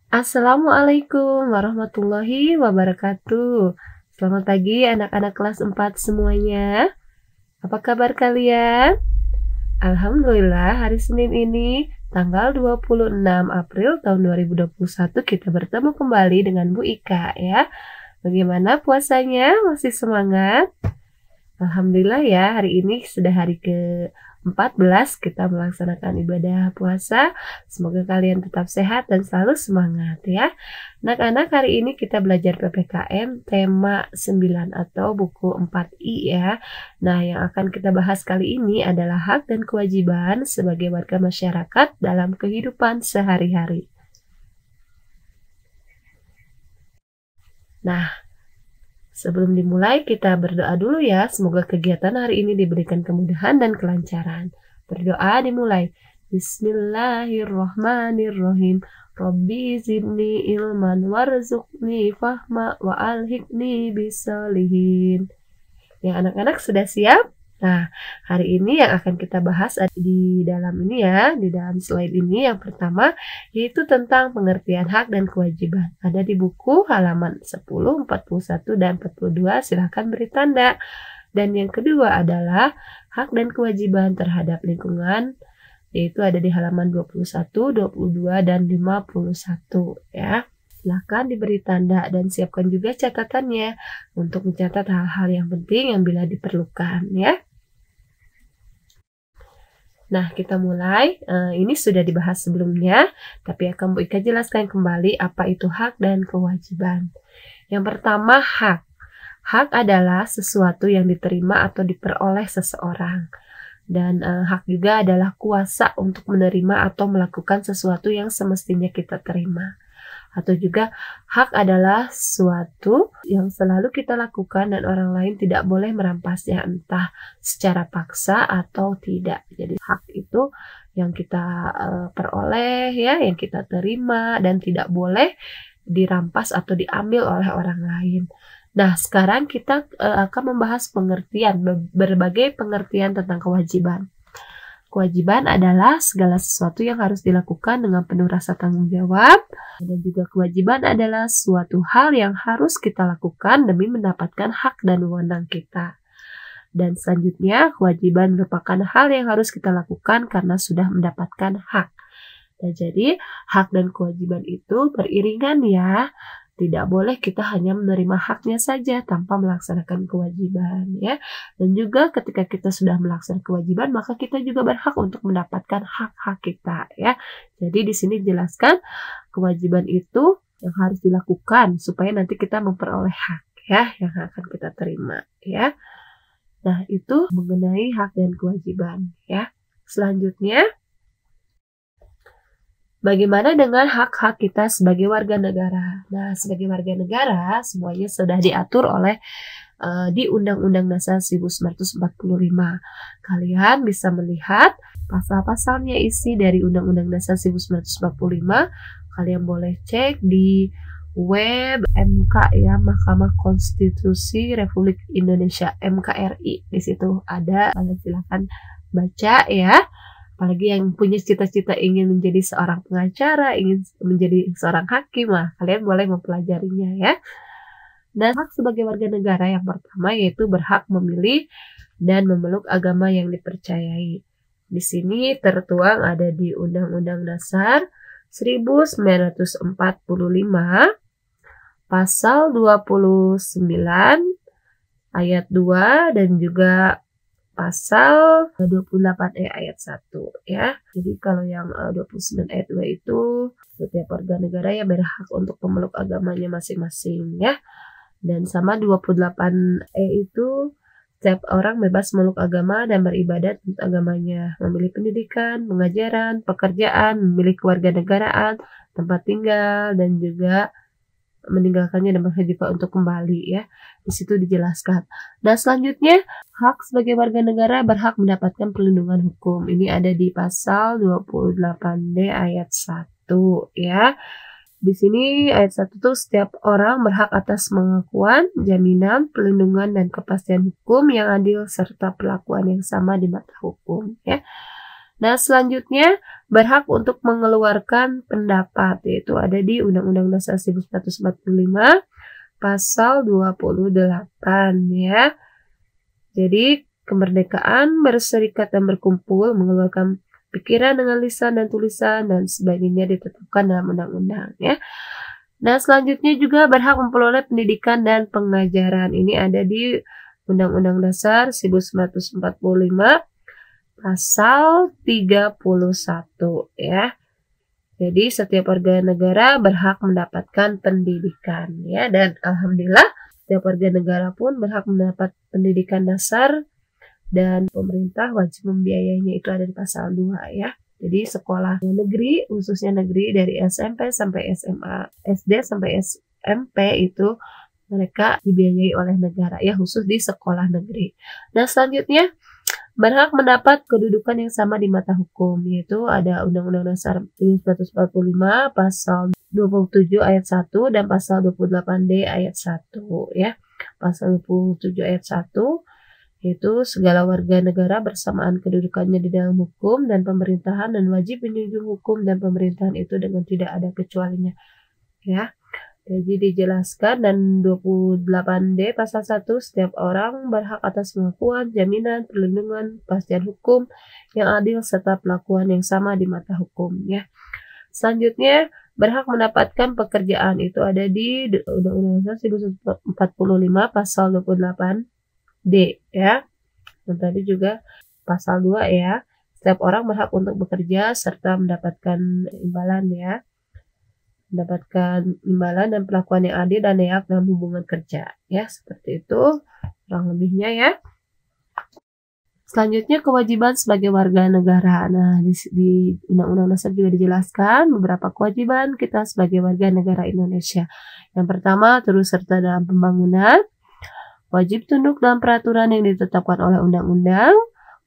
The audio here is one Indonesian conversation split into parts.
Assalamualaikum warahmatullahi wabarakatuh. Selamat pagi anak-anak kelas 4 semuanya. Apa kabar kalian? Alhamdulillah hari Senin ini tanggal 26 April tahun 2021 kita bertemu kembali dengan Bu Ika ya. Bagaimana puasanya? Masih semangat? Alhamdulillah ya, hari ini sudah hari ke-14 kita melaksanakan ibadah puasa. Semoga kalian tetap sehat dan selalu semangat ya. Anak-anak, hari ini kita belajar PPKM tema 9 atau buku 4I ya. Nah, yang akan kita bahas kali ini adalah hak dan kewajiban sebagai warga masyarakat dalam kehidupan sehari-hari. Nah, sebelum dimulai, kita berdoa dulu ya. Semoga kegiatan hari ini diberikan kemudahan dan kelancaran. Berdoa dimulai. Bismillahirrahmanirrahim. Rabbi zidni ilman warzuqni fahma wa alhiqni bisalihin. Ya, anak-anak sudah siap? Nah, hari ini yang akan kita bahas ada di dalam ini ya, di dalam slide ini yang pertama yaitu tentang pengertian hak dan kewajiban. Ada di buku halaman 10, 41 dan 42, silahkan beri tanda. Dan yang kedua adalah hak dan kewajiban terhadap lingkungan, yaitu ada di halaman 21, 22 dan 51 ya. Silahkan diberi tanda dan siapkan juga catatannya untuk mencatat hal-hal yang penting yang bila diperlukan ya. Nah, kita mulai. Ini sudah dibahas sebelumnya, tapi akan Bu Ika jelaskan kembali apa itu hak dan kewajiban. Yang pertama, hak. Hak adalah sesuatu yang diterima atau diperoleh seseorang. Dan hak juga adalah kuasa untuk menerima atau melakukan sesuatu yang semestinya kita terima. Atau juga hak adalah sesuatu yang selalu kita lakukan dan orang lain tidak boleh merampasnya entah secara paksa atau tidak. Jadi hak itu yang kita peroleh ya, yang kita terima dan tidak boleh dirampas atau diambil oleh orang lain. Nah, sekarang kita akan membahas berbagai pengertian tentang kewajiban. Kewajiban adalah segala sesuatu yang harus dilakukan dengan penuh rasa tanggung jawab, dan juga kewajiban adalah suatu hal yang harus kita lakukan demi mendapatkan hak dan wewenang kita. Dan selanjutnya, kewajiban merupakan hal yang harus kita lakukan karena sudah mendapatkan hak. Nah, jadi hak dan kewajiban itu beriringan ya. Tidak boleh kita hanya menerima haknya saja tanpa melaksanakan kewajiban ya. Dan juga ketika kita sudah melaksanakan kewajiban, maka kita juga berhak untuk mendapatkan hak-hak kita ya. Jadi di sini dijelaskan kewajiban itu yang harus dilakukan supaya nanti kita memperoleh hak ya yang akan kita terima ya. Nah, itu mengenai hak dan kewajiban ya. Selanjutnya, bagaimana dengan hak-hak kita sebagai warga negara? Nah, sebagai warga negara, semuanya sudah diatur oleh di Undang-Undang Dasar 1945. Kalian bisa melihat pasal-pasalnya isi dari Undang-Undang Dasar 1945. Kalian boleh cek di web MK ya, Mahkamah Konstitusi Republik Indonesia, MKRI. Di situ ada, kalian silakan baca ya. Apalagi yang punya cita-cita ingin menjadi seorang pengacara, ingin menjadi seorang hakim, kalian boleh mempelajarinya ya. Dan hak sebagai warga negara yang pertama yaitu berhak memilih dan memeluk agama yang dipercayai. Di sini tertuang ada di Undang-Undang Dasar 1945, pasal 29 ayat 2 dan juga pasal 28E ayat 1 ya. Jadi kalau yang 29 ayat 2 itu setiap warga negara yang berhak untuk memeluk agamanya masing-masing ya. Dan sama 28E itu setiap orang bebas memeluk agama dan beribadat untuk agamanya, memilih pendidikan, pengajaran, pekerjaan, memilih kewarganegaraan, tempat tinggal, dan juga meninggalkannya dan berkewajiban untuk kembali ya. Di situ dijelaskan. Nah, selanjutnya hak sebagai warga negara berhak mendapatkan perlindungan hukum. Ini ada di pasal 28D ayat 1 ya. Di sini ayat 1 tuh setiap orang berhak atas pengakuan, jaminan, perlindungan dan kepastian hukum yang adil serta perlakuan yang sama di mata hukum ya. Nah, selanjutnya berhak untuk mengeluarkan pendapat, yaitu ada di Undang-Undang Dasar 1945 pasal 28 ya. Jadi kemerdekaan berserikat dan berkumpul, mengeluarkan pikiran dengan lisan dan tulisan dan sebagainya ditetapkan dalam undang-undang ya. Nah, selanjutnya juga berhak memperoleh pendidikan dan pengajaran. Ini ada di Undang-Undang Dasar 1945 pasal 31 ya. Jadi setiap warga negara berhak mendapatkan pendidikan ya, dan alhamdulillah setiap warga negara pun berhak mendapat pendidikan dasar dan pemerintah wajib membiayainya, itu ada di pasal 2 ya. Jadi sekolah negeri, khususnya negeri dari SMP sampai SMA, SD sampai SMP itu mereka dibiayai oleh negara ya, khusus di sekolah negeri. Nah, selanjutnya berhak mendapat kedudukan yang sama di mata hukum, yaitu ada Undang-Undang Dasar 1945 pasal 27 ayat 1 dan pasal 28D ayat 1 ya. Pasal 27 ayat 1 yaitu segala warga negara bersamaan kedudukannya di dalam hukum dan pemerintahan dan wajib menjunjung hukum dan pemerintahan itu dengan tidak ada kecualinya ya. Jadi dijelaskan, dan 28D pasal 1, setiap orang berhak atas pengakuan, jaminan, perlindungan, kepastian hukum yang adil serta perlakuan yang sama di mata hukum ya. Selanjutnya berhak mendapatkan pekerjaan, itu ada di Undang-Undang 1945 pasal 28D ya. Dan tadi juga pasal 2 ya. Setiap orang berhak untuk bekerja serta mendapatkan imbalan ya. Mendapatkan imbalan dan perlakuan yang adil dan layak dalam hubungan kerja ya, seperti itu kurang lebihnya ya. Selanjutnya kewajiban sebagai warga negara. Nah, di Undang-Undang Dasar juga dijelaskan beberapa kewajiban kita sebagai warga negara Indonesia. Yang pertama, turut serta dalam pembangunan, wajib tunduk dalam peraturan yang ditetapkan oleh undang-undang,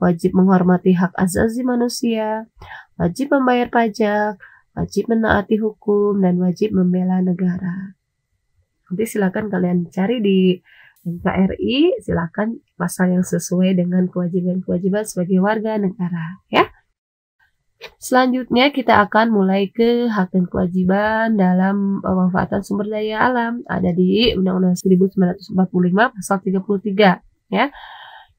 wajib menghormati hak asasi manusia, wajib membayar pajak, wajib menaati hukum, dan wajib membela negara. Nanti silakan kalian cari di NKRI, silakan pasal yang sesuai dengan kewajiban-kewajiban sebagai warga negara ya. Selanjutnya kita akan mulai ke hak dan kewajiban dalam pemanfaatan sumber daya alam. Ada di Undang-Undang 1945 pasal 33 ya.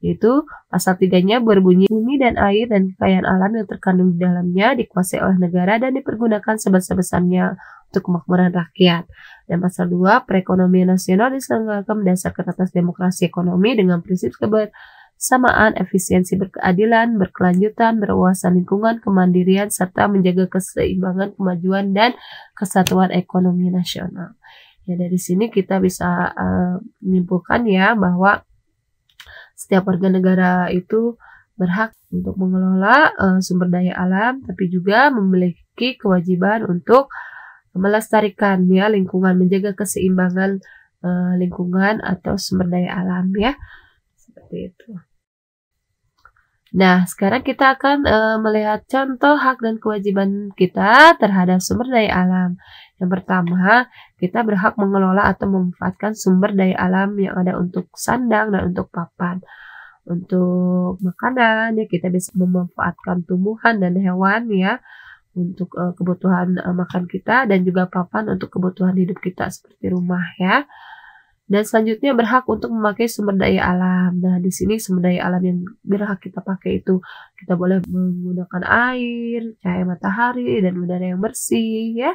Yaitu pasal 3-nya berbunyi, bumi dan air dan kekayaan alam yang terkandung di dalamnya dikuasai oleh negara dan dipergunakan sebesar-besarnya untuk kemakmuran rakyat. Dan pasal 2, perekonomian nasional diselenggarakan berdasarkan atas demokrasi ekonomi dengan prinsip kebersamaan, efisiensi, berkeadilan, berkelanjutan, berwawasan lingkungan, kemandirian, serta menjaga keseimbangan, kemajuan, dan kesatuan ekonomi nasional. Ya, dari sini kita bisa menyimpulkan ya bahwa setiap warga negara itu berhak untuk mengelola sumber daya alam, tapi juga memiliki kewajiban untuk melestarikan ya lingkungan, menjaga keseimbangan lingkungan atau sumber daya alam ya, seperti itu. Nah, sekarang kita akan melihat contoh hak dan kewajiban kita terhadap sumber daya alam. Yang pertama, kita berhak mengelola atau memanfaatkan sumber daya alam yang ada untuk sandang dan untuk papan. Untuk makanan, ya kita bisa memanfaatkan tumbuhan dan hewan ya untuk kebutuhan makan kita, dan juga papan untuk kebutuhan hidup kita seperti rumah ya. Dan selanjutnya berhak untuk memakai sumber daya alam. Nah, di sini sumber daya alam yang berhak kita pakai itu kita boleh menggunakan air, cahaya matahari, dan udara yang bersih ya.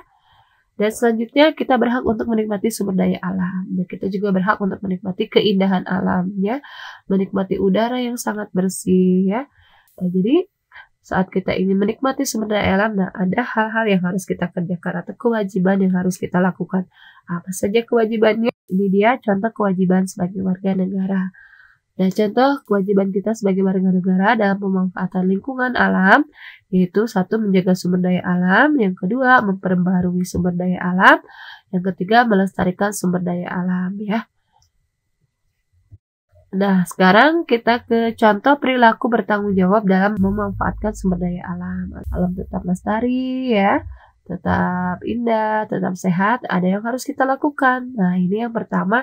Dan selanjutnya kita berhak untuk menikmati sumber daya alam. Dan kita juga berhak untuk menikmati keindahan alam ya, menikmati udara yang sangat bersih ya. Nah, jadi saat kita ingin menikmati sumber daya alam, nah ada hal-hal yang harus kita kerjakan atau kewajiban yang harus kita lakukan. Apa saja kewajibannya? Ini dia contoh kewajiban sebagai warga negara. Nah, contoh kewajiban kita sebagai warga negara dalam pemanfaatan lingkungan alam, yaitu 1, menjaga sumber daya alam, yang kedua, memperbarui sumber daya alam, yang ketiga, melestarikan sumber daya alam ya. Nah, sekarang kita ke contoh perilaku bertanggung jawab dalam memanfaatkan sumber daya alam. Alam tetap lestari ya, tetap indah, tetap sehat, ada yang harus kita lakukan. Nah, ini yang pertama,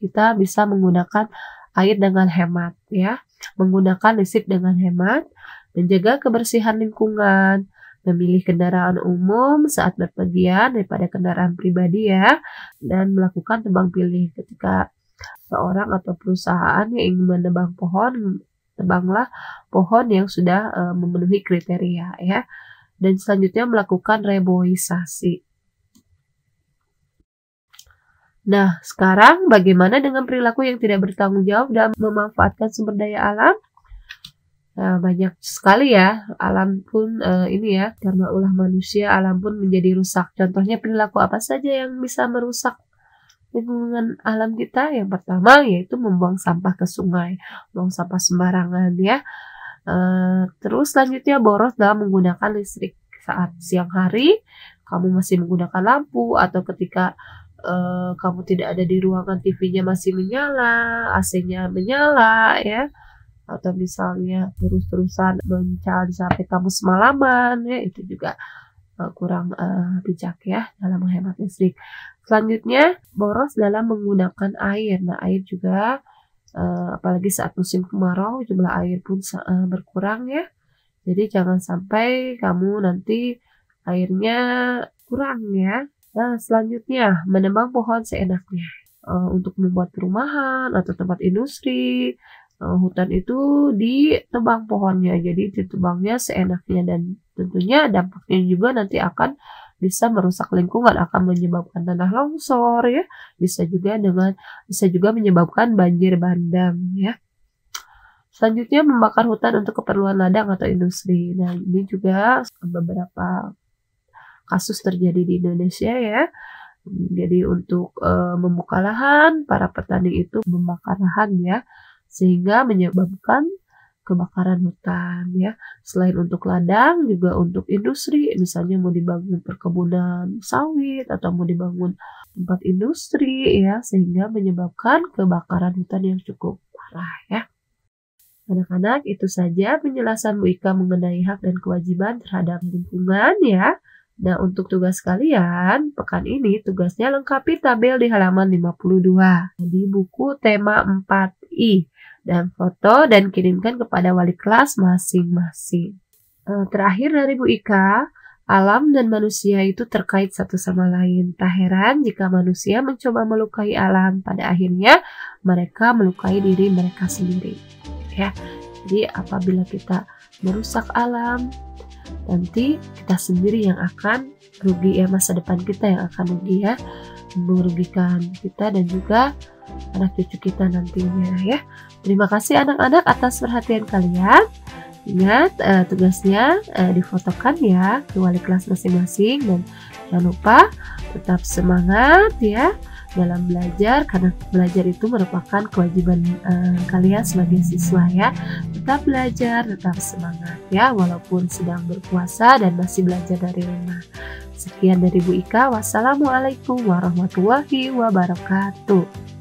kita bisa menggunakan air dengan hemat ya, menggunakan listrik dengan hemat, menjaga kebersihan lingkungan, memilih kendaraan umum saat berpergian daripada kendaraan pribadi ya, dan melakukan tebang pilih ketika seorang atau perusahaan yang ingin menebang pohon, tebanglah pohon yang sudah memenuhi kriteria ya. Dan selanjutnya melakukan reboisasi. Nah, sekarang bagaimana dengan perilaku yang tidak bertanggung jawab dalam memanfaatkan sumber daya alam? Nah, banyak sekali ya, alam pun ini ya, karena ulah manusia, alam pun menjadi rusak. Contohnya perilaku apa saja yang bisa merusak lingkungan alam kita? Yang pertama yaitu membuang sampah ke sungai, buang sampah sembarangan ya. Terus selanjutnya boros dalam menggunakan listrik. Saat siang hari kamu masih menggunakan lampu, atau ketika kamu tidak ada di ruangan, TV-nya masih menyala, AC-nya menyala ya, atau misalnya terus-terusan mencari sampai kamu semalaman ya, itu juga kurang bijak ya dalam menghemat listrik. Selanjutnya boros dalam menggunakan air. Nah, air juga apalagi saat musim kemarau jumlah air pun berkurang ya. Jadi jangan sampai kamu nanti airnya kurang ya. Nah, selanjutnya menebang pohon seenaknya. Untuk membuat perumahan atau tempat industri, hutan itu ditebang pohonnya. Jadi ditebangnya seenaknya, dan tentunya dampaknya juga nanti akan bisa merusak lingkungan, akan menyebabkan tanah longsor ya, bisa juga menyebabkan banjir bandang ya. Selanjutnya membakar hutan untuk keperluan ladang atau industri. Nah, ini juga beberapa kasus terjadi di Indonesia ya. Jadi untuk membuka lahan, para petani itu membakar lahan ya, sehingga menyebabkan kebakaran hutan ya. Selain untuk ladang, juga untuk industri, misalnya mau dibangun perkebunan sawit atau mau dibangun tempat industri ya, sehingga menyebabkan kebakaran hutan yang cukup parah ya. Anak-anak, itu saja penjelasan Bu Ika mengenai hak dan kewajiban terhadap lingkungan ya. Nah, untuk tugas kalian, pekan ini tugasnya lengkapi tabel di halaman 52 di buku tema 4I. Dan foto dan kirimkan kepada wali kelas masing-masing. Terakhir dari Bu Ika, alam dan manusia itu terkait satu sama lain. Tak heran jika manusia mencoba melukai alam, pada akhirnya mereka melukai diri mereka sendiri. Ya, jadi apabila kita merusak alam, nanti kita sendiri yang akan rugi ya, masa depan kita yang akan rugi ya, merugikan kita dan juga anak cucu kita nantinya ya. Terima kasih anak-anak atas perhatian kalian. Ingat tugasnya difotokan ya ke wali kelas masing-masing, dan jangan lupa tetap semangat ya dalam belajar, karena belajar itu merupakan kewajiban kalian sebagai siswa ya. Tetap belajar, tetap semangat ya, walaupun sedang berpuasa dan masih belajar dari rumah. Sekian dari Bu Ika. Wassalamualaikum warahmatullahi wabarakatuh.